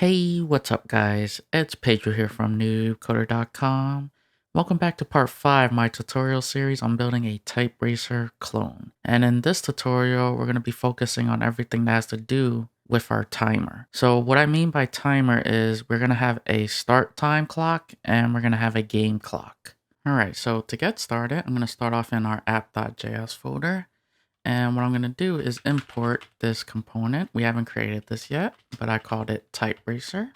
Hey, what's up guys? It's Pedro here from noobcoder.com. Welcome back to part 5 of my tutorial series on building a type racer clone. And in this tutorial, we're going to be focusing on everything that has to do with our timer. So what I mean by timer is we're going to have a start time clock and we're going to have a game clock. Alright, so to get started, I'm going to start off in our app.js folder. And what I'm going to do is import this component. We haven't created this yet, but I called it type racer.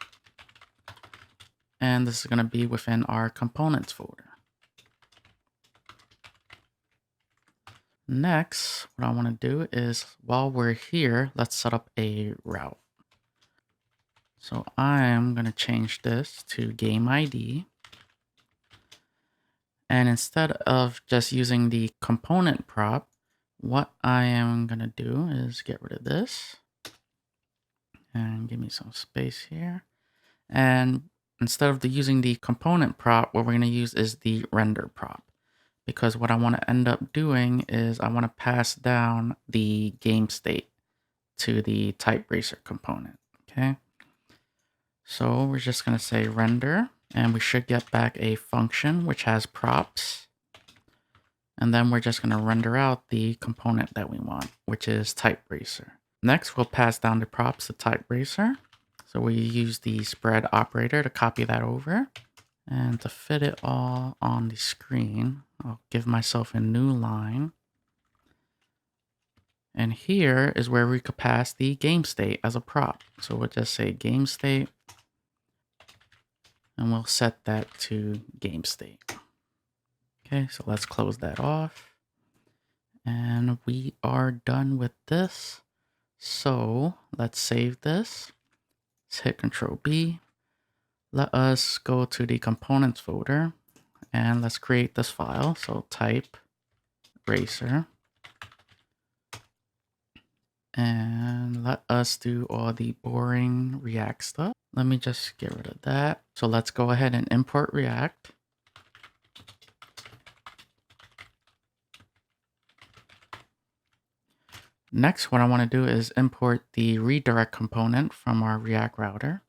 And this is going to be within our components folder. Next, what I want to do is while we're here, let's set up a route. So I'm going to change this to game ID. And instead of just using the component prop, what I am going to do is get rid of this and give me some space here. And instead of using the component prop, what we're going to use is the render prop. Because what I want to end up doing is I want to pass down the game state to the type racer component. Okay. So we're just going to say render, and we should get back a function which has props. And then we're just going to render out the component that we want, which is type racer. Next, we'll pass down the props to type racer. So we use the spread operator to copy that over. And to fit it all on the screen, I'll give myself a new line. And here is where we could pass the game state as a prop. So we'll just say game state. And we'll set that to game state. Okay, so let's close that off. And we are done with this. So let's save this. Let's hit Control B. Let us go to the components folder and let's create this file. So type racer. And let us do all the boring React stuff. Let me just get rid of that. So let's go ahead and import React. Next, what I want to do is import the redirect component from our React router.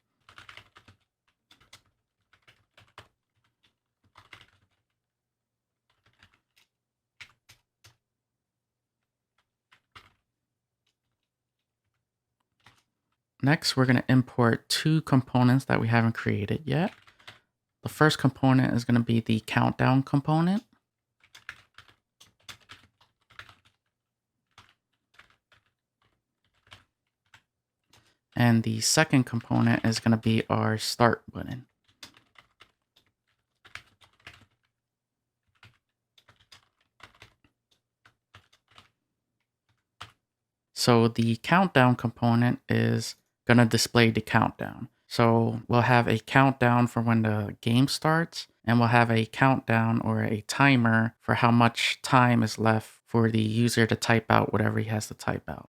Next, we're going to import two components that we haven't created yet. The first component is going to be the countdown component. And the second component is going to be our start button. So the countdown component is going to display the countdown. So we'll have a countdown for when the game starts, and we'll have a countdown or a timer for how much time is left for the user to type out whatever he has to type out.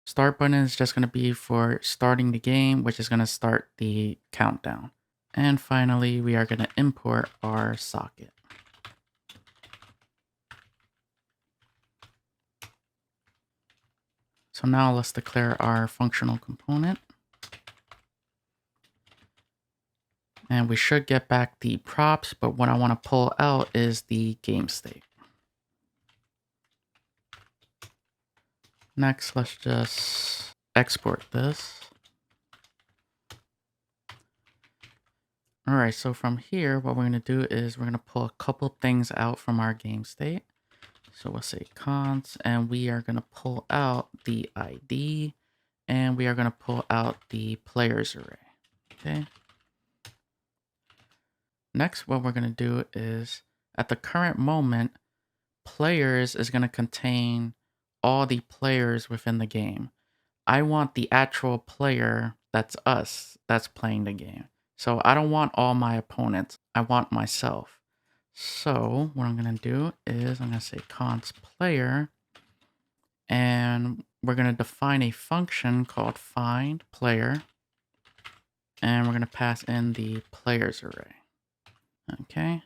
Start button is just going to be for starting the game, which is going to start the countdown. And finally, we are going to import our socket. So now let's declare our functional component. And we should get back the props, but what I want to pull out is the game state. Next, let's just export this. All right, so from here, what we're going to do is we're going to pull a couple things out from our game state. So we'll say const, and we are going to pull out the ID, and we are going to pull out the players array. Okay. Next, what we're going to do is at the current moment, players is going to contain all the players within the game. I want the actual player, that's us, that's playing the game. So I don't want all my opponents. I want myself. So what I'm going to do is I'm going to say const player, and we're going to define a function called find player, and we're going to pass in the players array. Okay.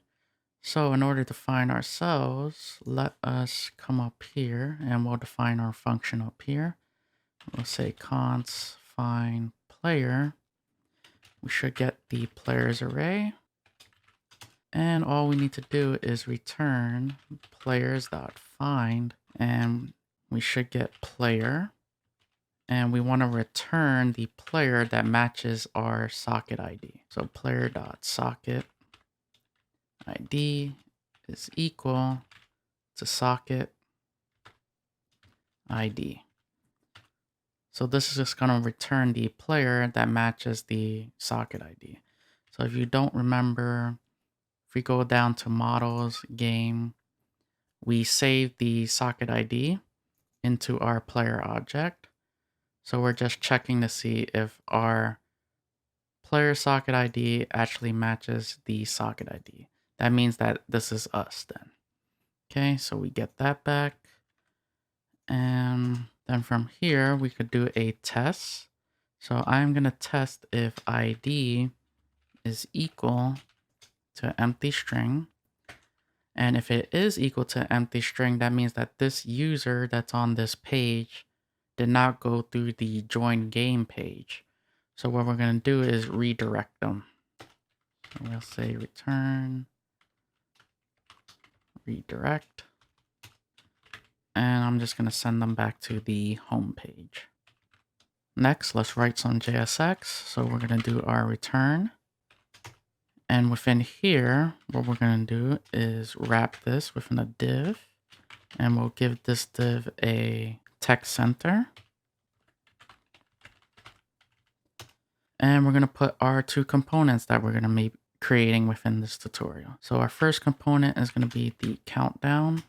So in order to find ourselves, let us come up here and we'll define our function up here. We'll say const find player, we should get the players array. And all we need to do is return players.find, and we should get player. And we want to return the player that matches our socket ID. So player.socket ID is equal to socket ID. So this is just going to return the player that matches the socket ID. So if you don't remember, if we go down to models, game, we save the socket ID into our player object. So we're just checking to see if our player socket ID actually matches the socket ID. That means that this is us then. Okay, so we get that back. And then from here, we could do a test. So I'm going to test if ID is equal to empty string. And if it is equal to empty string, that means that this user that's on this page did not go through the join game page. So what we're going to do is redirect them. So we'll say return redirect. And I'm just going to send them back to the home page. Next, let's write some JSX. So we're going to do our return. And within here, what we're going to do is wrap this within a div. And we'll give this div a text center. And we're going to put our two components that we're going to be creating within this tutorial. So our first component is going to be the countdown.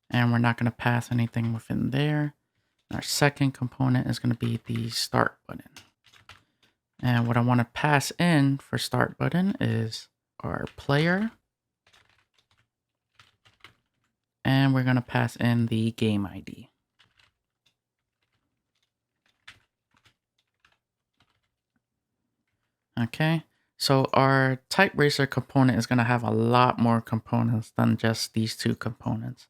And we're not going to pass anything within there. Our second component is going to be the start button. And what I want to pass in for start button is our player. And we're going to pass in the game ID. Okay, so our type racer component is going to have a lot more components than just these two components.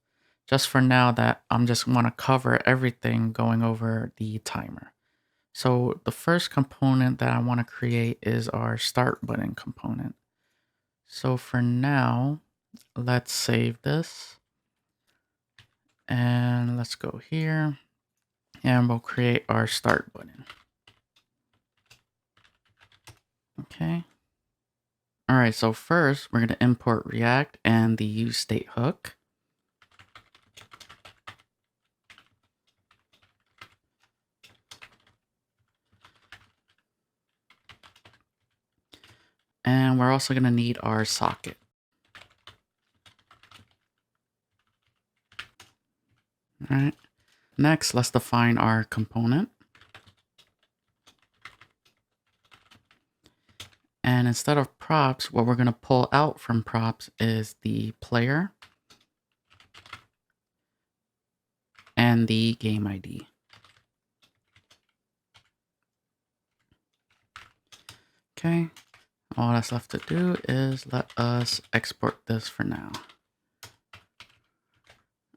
Just for now that I'm just want to cover everything going over the timer. So the first component that I want to create is our start button component. So for now, let's save this. And let's go here and we'll create our start button. Okay. All right, so first we're going to import React and the useState hook. And we're also going to need our socket. All right. Next, let's define our component. And instead of props, what we're going to pull out from props is the player and the game ID. Okay. All that's left to do is let us export this for now.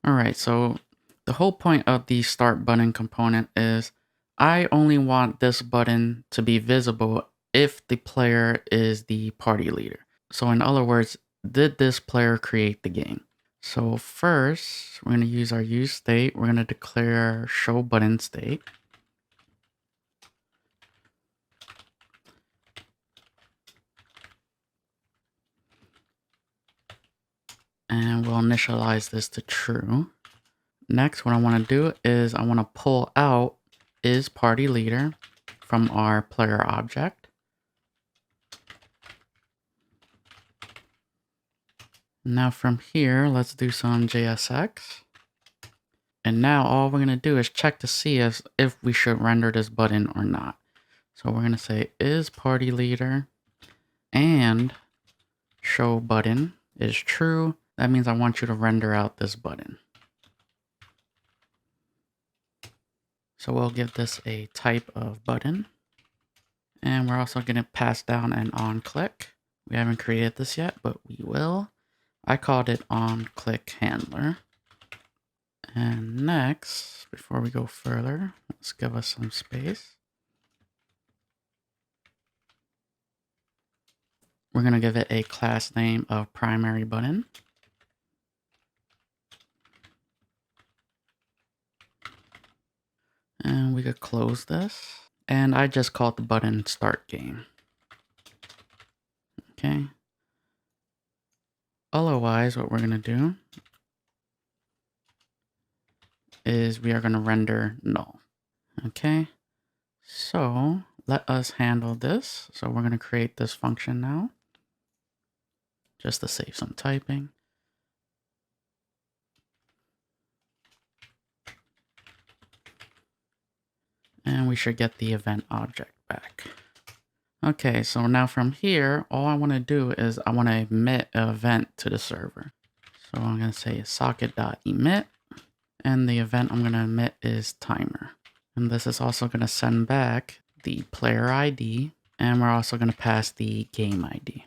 All right, so the whole point of the start button component is I only want this button to be visible if the player is the party leader. So in other words, did this player create the game? So first, we're going to use our useState. We're going to declare show button state. And we'll initialize this to true. Next, what I want to do is I want to pull out is party leader from our player object. Now from here, let's do some JSX. And now all we're going to do is check to see if we should render this button or not. So we're going to say is party leader and show button is true. That means I want you to render out this button. So we'll give this a type of button. And we're also going to pass down an onClick. We haven't created this yet, but we will. I called it onClick handler. And next, before we go further, let's give us some space. We're going to give it a class name of primary button. And we could close this. And I just called the button start game. Okay. Otherwise, what we're going to do is we are going to render null. Okay. So let us handle this. So we're going to create this function now, just to save some typing. And we should get the event object back. Okay, so now from here, all I want to do is I want to emit an event to the server. So I'm going to say socket.emit, and the event I'm going to emit is timer. And this is also going to send back the player ID, and we're also going to pass the game ID.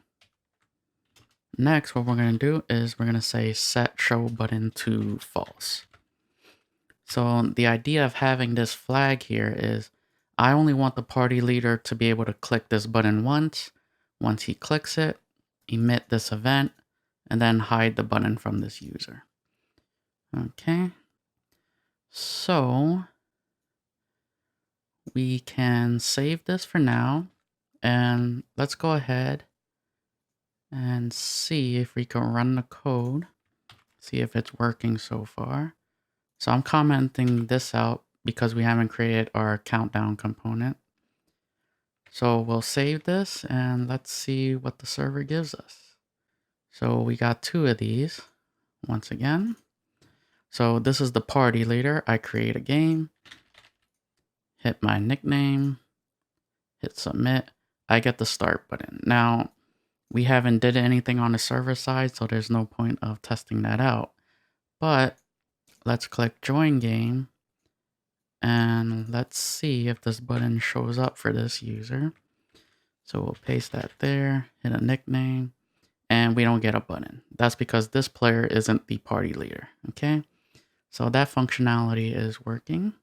Next, what we're going to do is we're going to say set show button to false. So the idea of having this flag here is I only want the party leader to be able to click this button once. Once he clicks it, emit this event, and then hide the button from this user. Okay. So we can save this for now, and let's go ahead and see if we can run the code, see if it's working so far. So I'm commenting this out because we haven't created our countdown component. So we'll save this and let's see what the server gives us. So we got 2 of these once again. So this is the party leader. I create a game, hit my nickname, hit submit. I get the start button. Now we haven't did anything on the server side, so there's no point of testing that out. But let's click join game. And let's see if this button shows up for this user. So we'll paste that there, hit a nickname, and we don't get a button. That's because this player isn't the party leader, okay? So that functionality is working.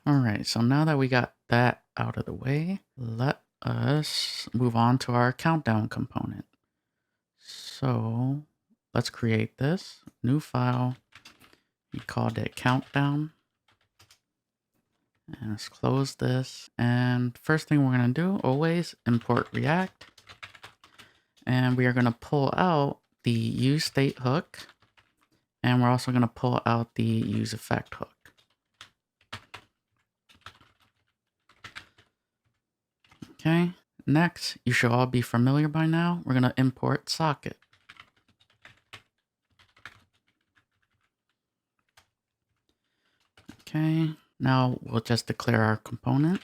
All right, so now that we got that out of the way, let us move on to our countdown component. So let's create this new file. We called it countdown. And let's close this. And first thing we're going to do, always import React. And we are going to pull out the useState hook. And we're also going to pull out the useEffect hook. Okay. Next, you should all be familiar by now. We're going to import socket. Okay. Now we'll just declare our component.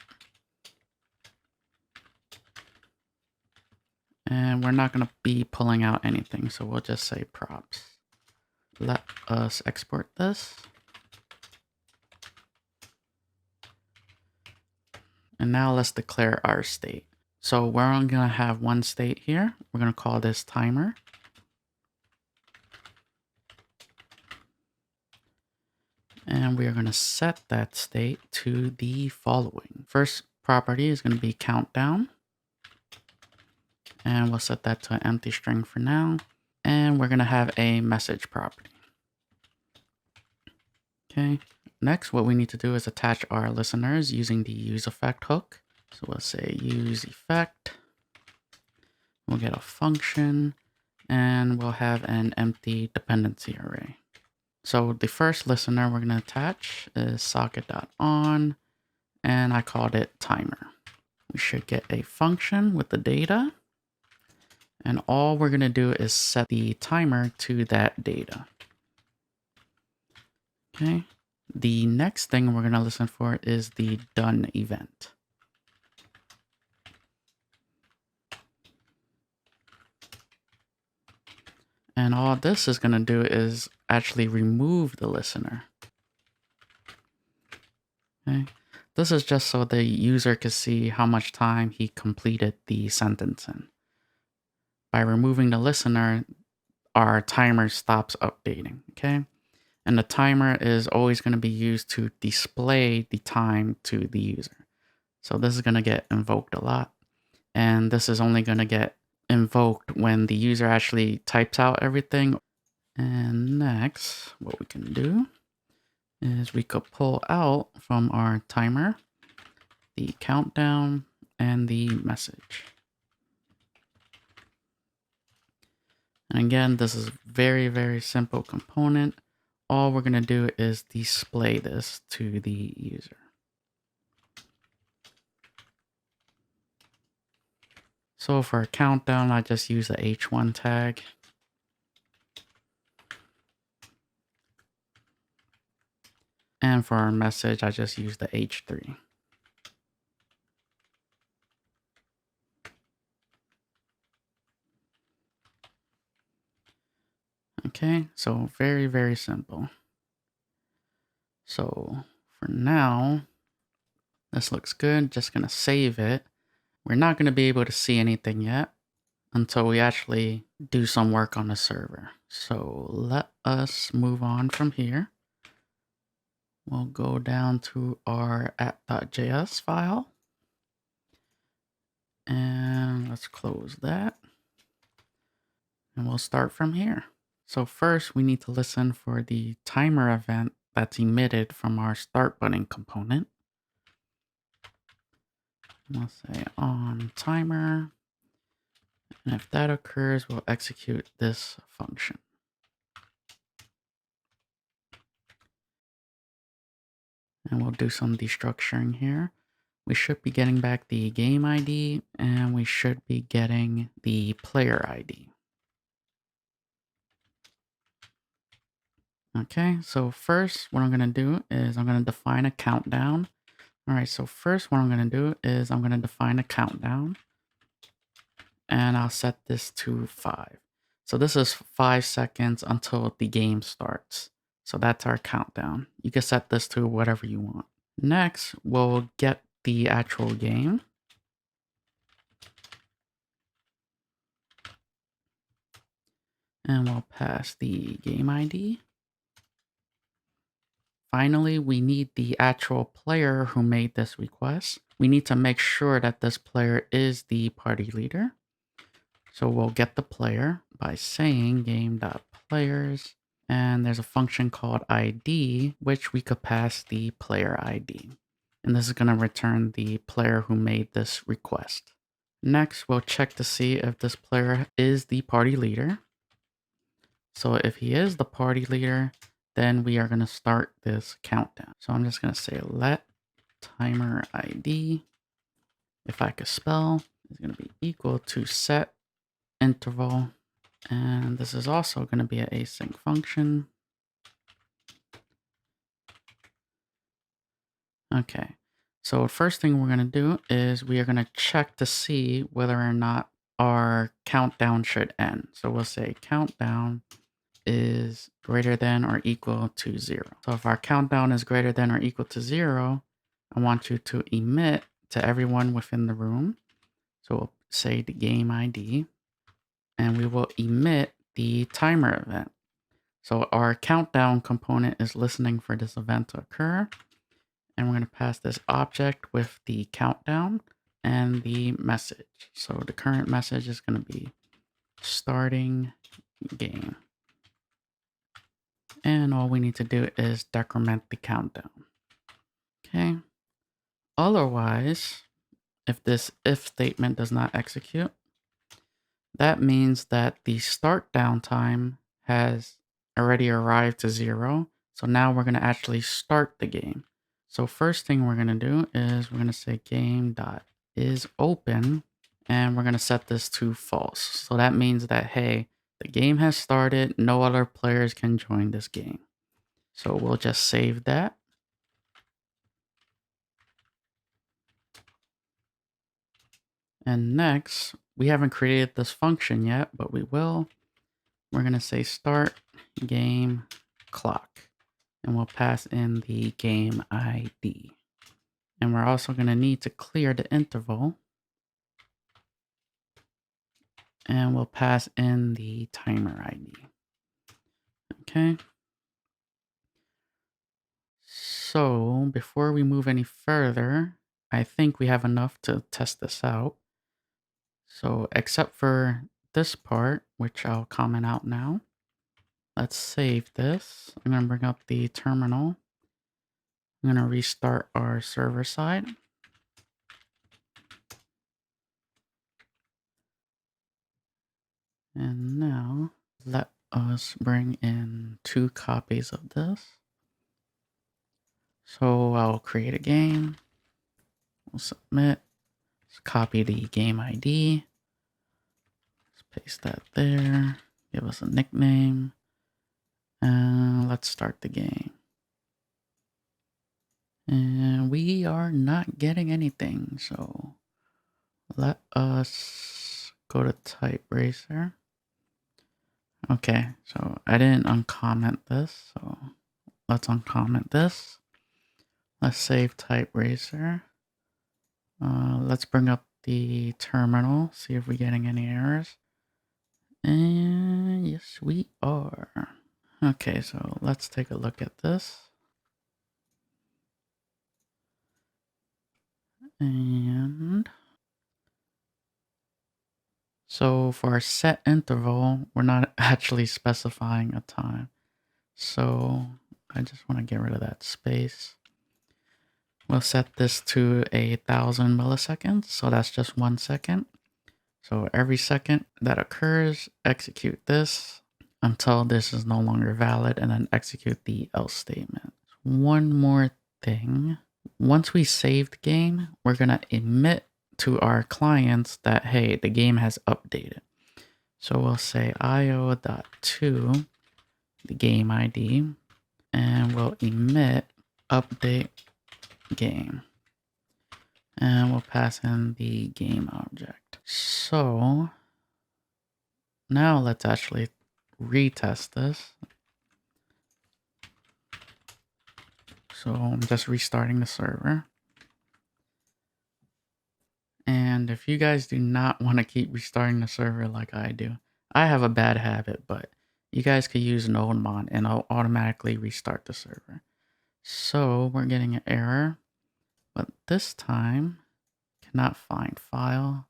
And we're not going to be pulling out anything, so we'll just say props. Let us export this. And now let's declare our state. So we're only going to have one state here. We're going to call this timer. And we are going to set that state to the following. First property is going to be countdown. And we'll set that to an empty string for now. And we're going to have a message property. Okay. Next, what we need to do is attach our listeners using the useEffect hook. So we'll say useEffect. We'll get a function. And we'll have an empty dependency array. So the first listener we're going to attach is socket.on, and I called it timer. We should get a function with the data, and all we're going to do is set the timer to that data. Okay. The next thing we're going to listen for is the done event. And all this is going to do is actually remove the listener. Okay. This is just so the user can see how much time he completed the sentence in. By removing the listener, our timer stops updating, okay? And the timer is always going to be used to display the time to the user. So this is going to get invoked a lot. And this is only going to get invoked when the user actually types out everything. And next, what we can do is we could pull out from our timer the countdown and the message. And again, this is very, very simple component. All we're going to do is display this to the user. So for a countdown, I just use the H1 tag. And for our message, I just use the H3. Okay, so very, very simple. So for now, this looks good. Just going to save it. We're not going to be able to see anything yet until we actually do some work on the server. So let us move on from here. We'll go down to our app.js file. And let's close that. And we'll start from here. So first we need to listen for the timer event that's emitted from our StartBtn component. We'll say on timer. And if that occurs, we'll execute this function. And we'll do some destructuring here. We should be getting back the game ID and we should be getting the player ID. Okay, so first what I'm going to do is I'm going to define a countdown. All right, so first what I'm going to do is I'm going to define a countdown and I'll set this to 5. So this is 5 seconds until the game starts. So that's our countdown. You can set this to whatever you want. Next, we'll get the actual game. And we'll pass the game ID. Finally, we need the actual player who made this request. We need to make sure that this player is the party leader. So we'll get the player by saying game.players. And there's a function called ID, which we could pass the player ID. And this is going to return the player who made this request. Next, we'll check to see if this player is the party leader. So if he is the party leader, then we are going to start this countdown. So I'm just going to say let timer ID, if I could spell, is going to be equal to set interval. And this is also going to be an async function. Okay, so first thing we're going to do is we are going to check to see whether or not our countdown should end. So we'll say countdown is greater than or equal to 0. So if our countdown is greater than or equal to 0, I want you to emit to everyone within the room. So we'll say the game ID, and we will emit the timer event. So our countdown component is listening for this event to occur. And we're going to pass this object with the countdown and the message. So the current message is going to be starting game. And all we need to do is decrement the countdown. Okay. Otherwise, if this if statement does not execute, that means that the start downtime has already arrived to 0. So now we're going to actually start the game. So first thing we're going to do is we're going to say game.isOpen, and we're going to set this to false. So that means that, hey, the game has started. No other players can join this game. So we'll just save that. And next, we haven't created this function yet, but we will. We're going to say start game clock, and we'll pass in the game ID. And we're also going to need to clear the interval, and we'll pass in the timer ID. Okay. So before we move any further, I think we have enough to test this out. So except for this part, which I'll comment out now, let's save this. I'm going to bring up the terminal. I'm going to restart our server side. And now let us bring in 2 copies of this. So I'll create a game. We'll submit. Let's copy the game ID. Let's paste that there. Give us a nickname. And let's start the game. And we are not getting anything. So let us go to type racer. Okay, so I didn't uncomment this. So let's uncomment this. Let's save type racer. Let's bring up the terminal, see if we're getting any errors. And yes, we are. Okay, so let's take a look at this. And so for our set interval, we're not actually specifying a time. So I just want to get rid of that space. We'll set this to 1,000 milliseconds. So that's just 1 second. So every second that occurs, execute this until this is no longer valid, and then execute the else statement. One more thing. Once we save the game, we're going to emit to our clients that, hey, the game has updated. So we'll say io.to the game ID, and we'll emit update game. And we'll pass in the game object. So now let's actually retest this. So I'm just restarting the server. And if you guys do not want to keep restarting the server like I do, I have a bad habit, but you guys could use NodeMod and I'll automatically restart the server. So we're getting an error, but this time cannot find file.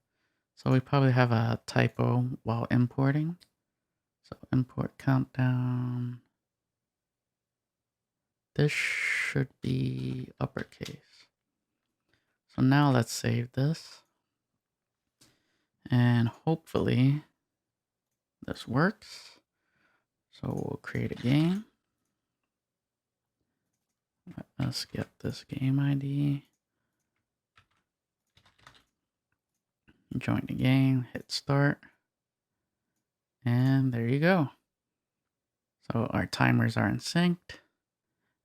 So we probably have a typo while importing. So import countdown. This should be uppercase. So now let's save this. And hopefully this works. So we'll create a game. Let's get this game ID. Join the game, hit start. And there you go. So our timers are in sync.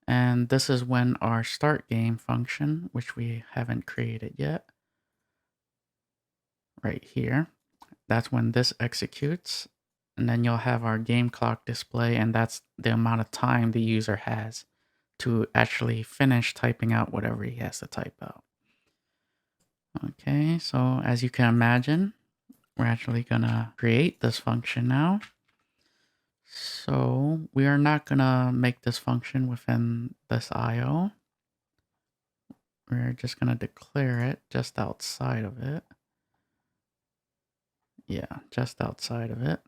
And this is when our start game function, which we haven't created yet, right here, that's when this executes. And then you'll have our game clock display, and that's the amount of time the user has to actually finish typing out whatever he has to type out. Okay, so as you can imagine, we're actually gonna create this function now. So we are not gonna make this function within this IO. We're just gonna declare it just outside of it. Yeah, just outside of it.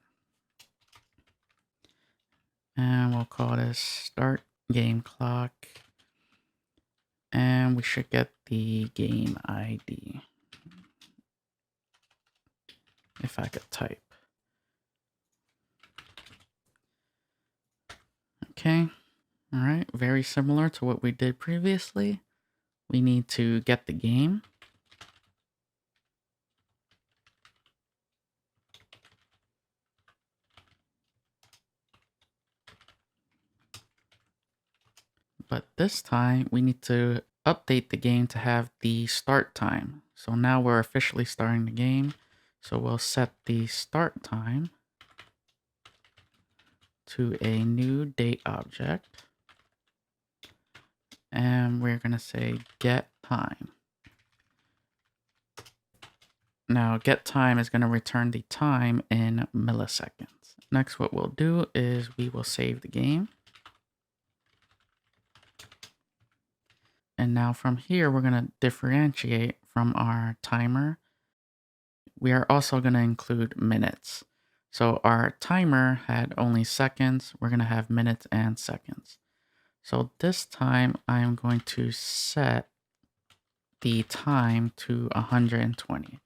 And we'll call this start game clock. And we should get the game ID. If I could type. Okay. All right. Very similar to what we did previously. We need to get the game. But this time we need to update the game to have the start time. So now we're officially starting the game. So we'll set the start time to a new date object. And we're going to say get time. Now get time is going to return the time in milliseconds. Next, what we'll do is we will save the game. And now from here, we're going to differentiate from our timer we are also going to include minutes. So our timer had only seconds. We're going to have minutes and seconds. So this time I am going to set the time to 120.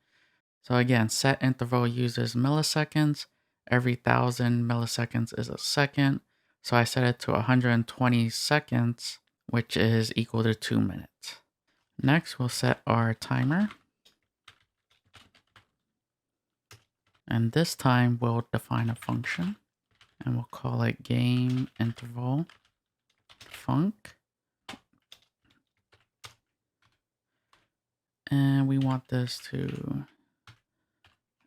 So again, set interval uses milliseconds. Every 1,000 milliseconds is a second. So I set it to 120 seconds, which is equal to 2 minutes. Next, we'll set our timer. And this time we'll define a function and we'll call it game interval func. And we want this to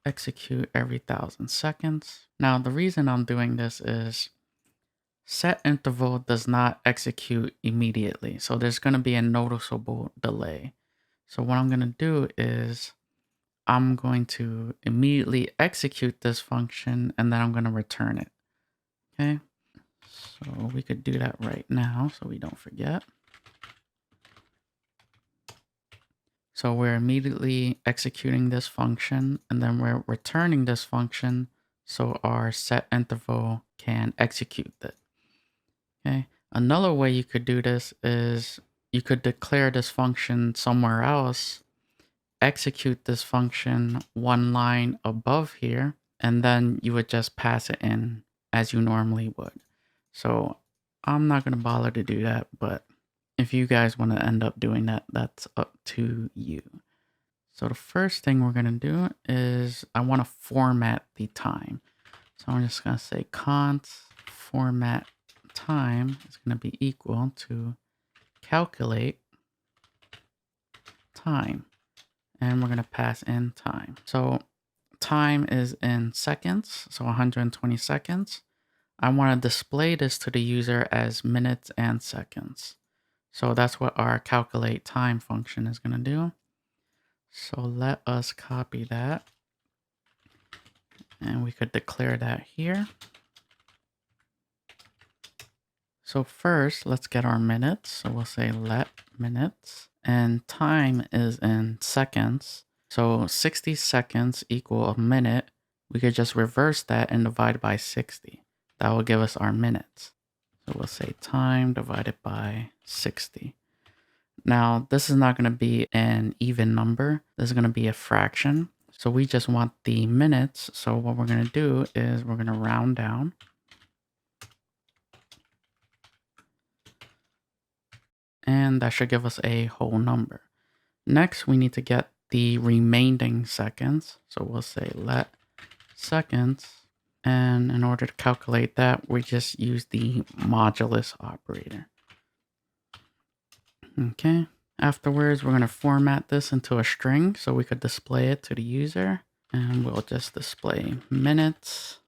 execute every 1,000 seconds. Now, the reason I'm doing this is set interval does not execute immediately. So there's going to be a noticeable delay. So what I'm going to do is I'm going to immediately execute this function and then I'm going to return it. Okay. So we could do that right now so we don't forget. So we're immediately executing this function and then we're returning this function so our set interval can execute it. Okay. Another way you could do this is you could declare this function somewhere else, execute this function one line above here, and then you would just pass it in as you normally would. So I'm not going to bother to do that, but if you guys want to end up doing that, that's up to you. So the first thing we're going to do is I want to format the time. So I'm just going to say const format time is going to be equal to calculate time. And we're going to pass in time. So time is in seconds, so 120 seconds. I want to display this to the user as minutes and seconds. So that's what our calculate time function is going to do. So let us copy that. And we could declare that here. So first, let's get our minutes. So we'll say let minutes. And time is in seconds. So 60 seconds equal a minute. We could just reverse that and divide by 60. That will give us our minutes. So we'll say time divided by 60. Now, this is not going to be an even number. This is going to be a fraction. So we just want the minutes. So what we're going to do is we're going to round down. And that should give us a whole number. Next, we need to get the remaining seconds. So we'll say let seconds. And in order to calculate that, we just use the modulus operator. Okay. Afterwards, we're going to format this into a string so we could display it to the user. And we'll just display minutes.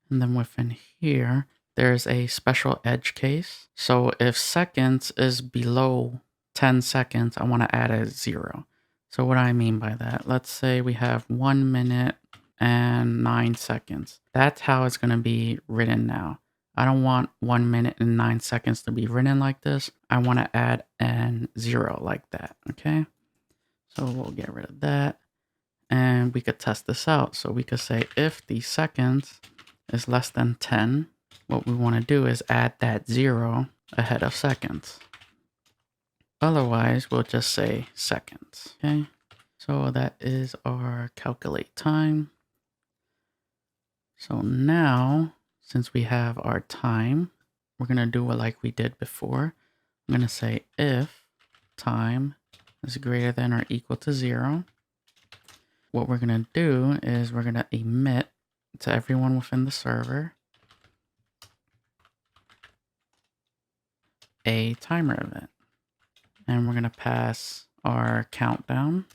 And then within here, there's a special edge case. So if seconds is below 10 seconds, I want to add a 0. So what do I mean by that? Let's say we have 1 minute and 9 seconds. That's how it's going to be written now. I don't want 1 minute and 9 seconds to be written like this. I want to add an 0 like that. Okay. So we'll get rid of that. And we could test this out. So we could say if the seconds is less than 10, what we want to do is add that 0 ahead of seconds. Otherwise, we'll just say seconds. Okay. So that is our calculate time. So now, since we have our time, we're going to do it like we did before. I'm going to say if time is greater than or equal to 0. What we're going to do is we're going to emit to everyone within the server a timer event. And we're going to pass our countdown.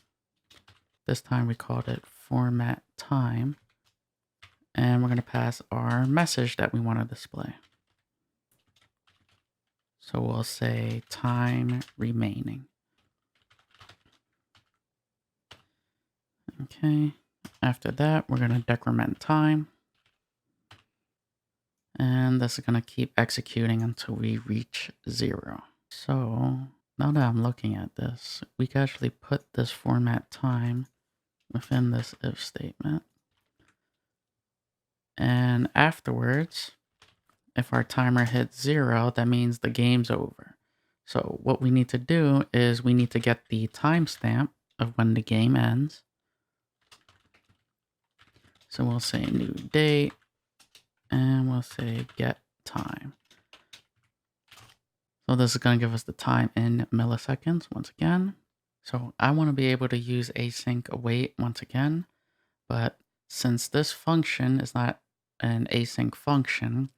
This time we called it format time. And we're going to pass our message that we want to display. So we'll say time remaining. Okay. After that, we're going to decrement time. And this is going to keep executing until we reach 0. So now that I'm looking at this, we can actually put this format time within this if statement. And afterwards, if our timer hits 0, that means the game's over. So what we need to do is we need to get the timestamp of when the game ends. So we'll say new date, and we'll say get time. So this is going to give us the time in milliseconds once again. So I want to be able to use async await once again, but since this function is not an async function,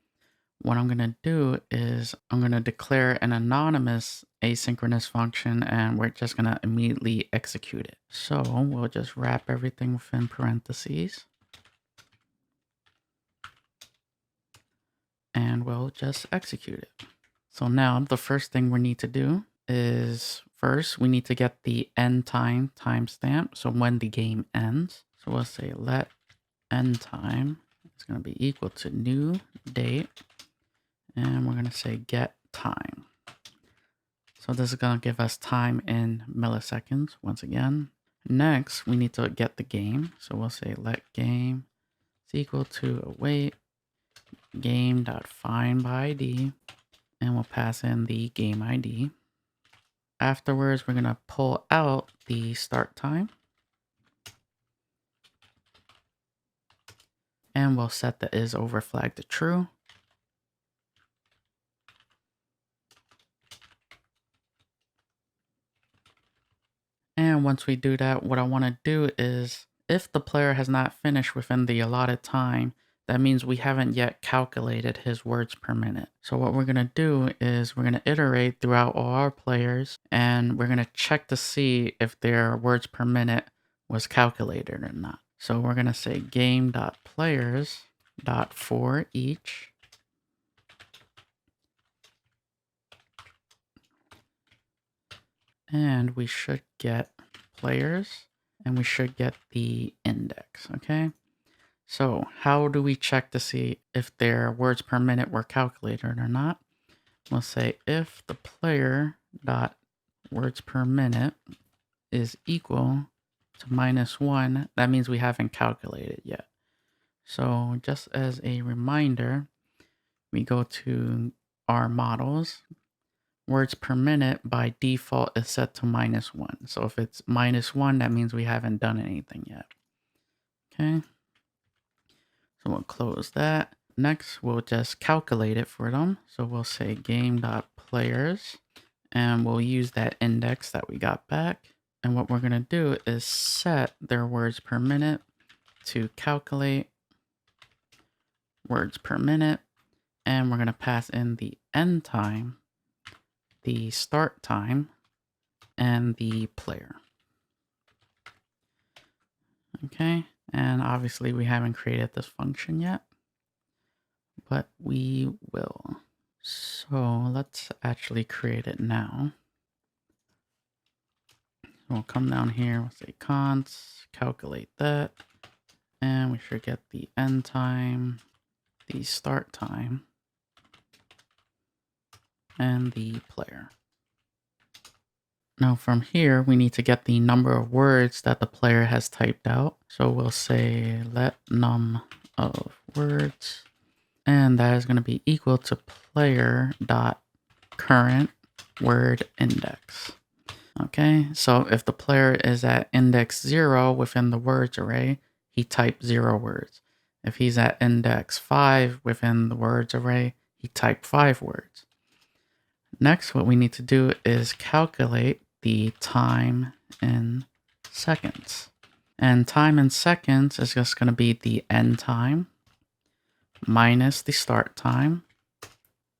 what I'm going to do is I'm going to declare an anonymous asynchronous function, and we're just going to immediately execute it. So we'll just wrap everything within parentheses. And we'll just execute it. So now the first thing we need to do is first we need to get the end time timestamp. So when the game ends. So we'll say let end time is going to be equal to new date. And we're going to say get time. So this is going to give us time in milliseconds once again. Next, we need to get the game. So we'll say let game is equal to await game.findById. And we'll pass in the game ID. Afterwards, we're going to pull out the start time. And we'll set the isOver flag to true. And once we do that, what I want to do is if the player has not finished within the allotted time, that means we haven't yet calculated his words per minute. So what we're going to do is we're going to iterate throughout all our players, and we're going to check to see if their words per minute was calculated or not. So we're going to say game.players.for each. And we should get players, and we should get the index, okay? So how do we check to see if their words per minute were calculated or not? We'll say if the player dot words per minute is equal to -1, that means we haven't calculated yet. So just as a reminder, we go to our models. Words per minute by default is set to -1. So if it's -1, that means we haven't done anything yet. Okay. So we'll close that. Next, we'll just calculate it for them. So we'll say game.players, and we'll use that index that we got back. And what we're going to do is set their words per minute to calculate words per minute. And we're going to pass in the end time, the start time, and the player. Okay. And obviously we haven't created this function yet, but we will. So let's actually create it now. We'll come down here, we'll say const, calculate that, and we should get the end time, the start time, and the player. Now from here, we need to get the number of words that the player has typed out. So we'll say let num of words, and that is going to be equal to player.current word index. Okay, so if the player is at index 0 within the words array, he typed 0 words. If he's at index 5 within the words array, he typed 5 words. Next, what we need to do is calculate the time in seconds. And time in seconds is just going to be the end time minus the start time.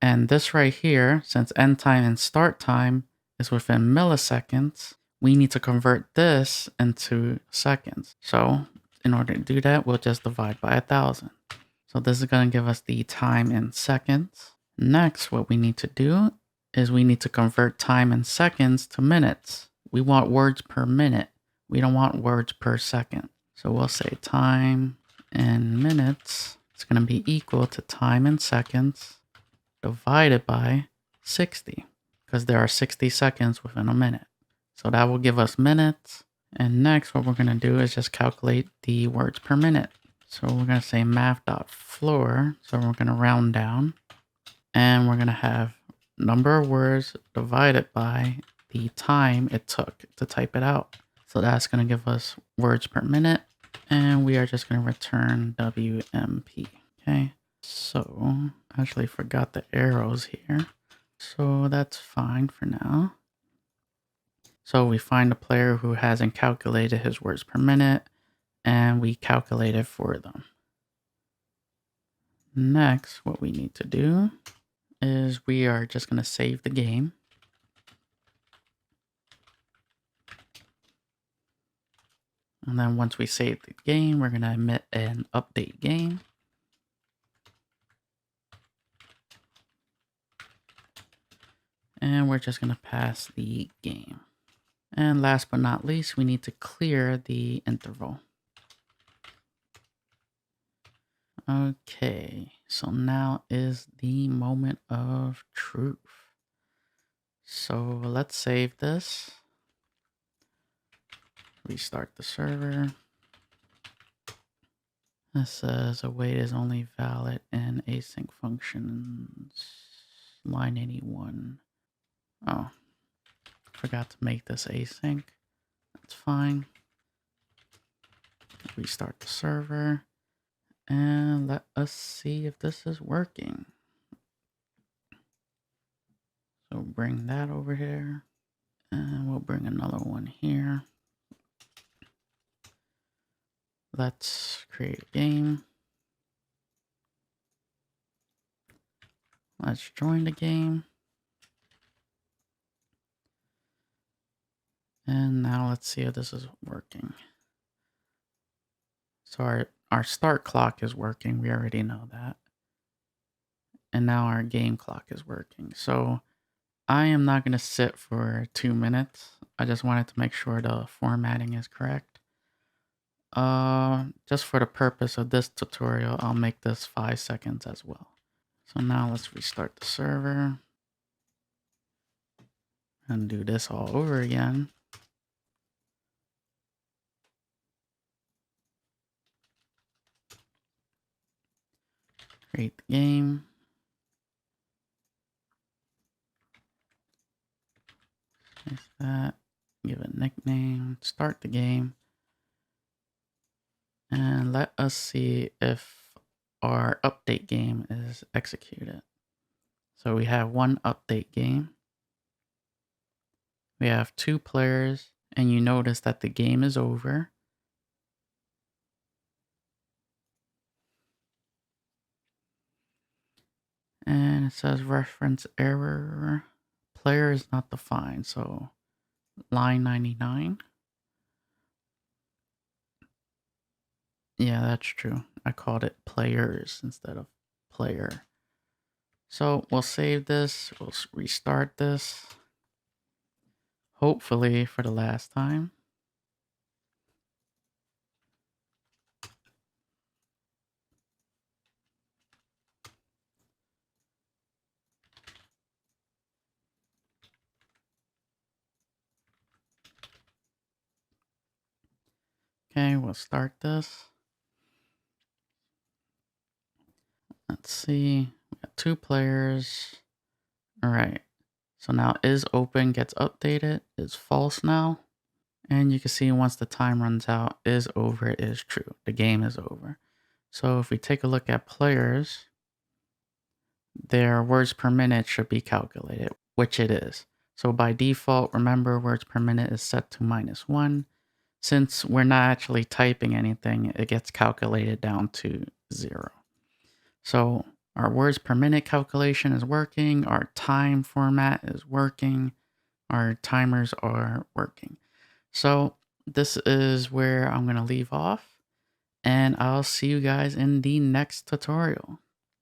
And this right here, since end time and start time is within milliseconds, we need to convert this into seconds. So in order to do that, we'll just divide by 1,000. So this is going to give us the time in seconds. Next, what we need to do is we need to convert time in seconds to minutes. We want words per minute. We don't want words per second. So we'll say time in minutes is going to be equal to time in seconds divided by 60, because there are 60 seconds within a minute. So that will give us minutes, And next, what we're going to do is just calculate the words per minute. So we're going to say math.floor. So we're going to round down. And we're going to have number of words divided by the time it took to type it out. So that's going to give us words per minute. And we are just going to return WMP. Okay. So I actually forgot the arrows here. So that's fine for now. So we find a player who hasn't calculated his words per minute, and we calculate it for them. Next, what we need to do is we are just going to save the game. And then once we save the game, we're going to emit an update game. And we're just going to pass the game. And last but not least, we need to clear the interval. Okay, so now is the moment of truth. So let's save this. Restart the server. This says await is only valid in async functions. Line 81. Oh, forgot to make this async. That's fine. Restart the server. And let us see if this is working. So bring that over here. And we'll bring another one here. Let's create a game. Let's join the game. And now let's see if this is working. So our start clock is working. We already know that. And now our game clock is working. So I am not going to sit for 2 minutes. I just wanted to make sure the formatting is correct. Just for the purpose of this tutorial, I'll make this 5 seconds as well. So now let's restart the server and do this all over again. Create the game. Save that. Give it a nickname. Start the game. And let us see if our update game is executed. So we have one update game. We have 2 players, and you notice that the game is over. And it says reference error. Player is not defined. So line 99. Yeah, that's true. I called it players instead of player. So we'll save this. We'll restart this. Hopefully for the last time. Okay, we'll start this. Let's see. We got 2 players. All right. So now is open gets updated. Is false now. And you can see once the time runs out, is over is true. The game is over. So if we take a look at players, their words per minute should be calculated, which it is. So by default, remember words per minute is set to -1. Since we're not actually typing anything, it gets calculated down to 0. So our words per minute calculation is working. Our time format is working. Our timers are working. So this is where I'm going to leave off. And I'll see you guys in the next tutorial.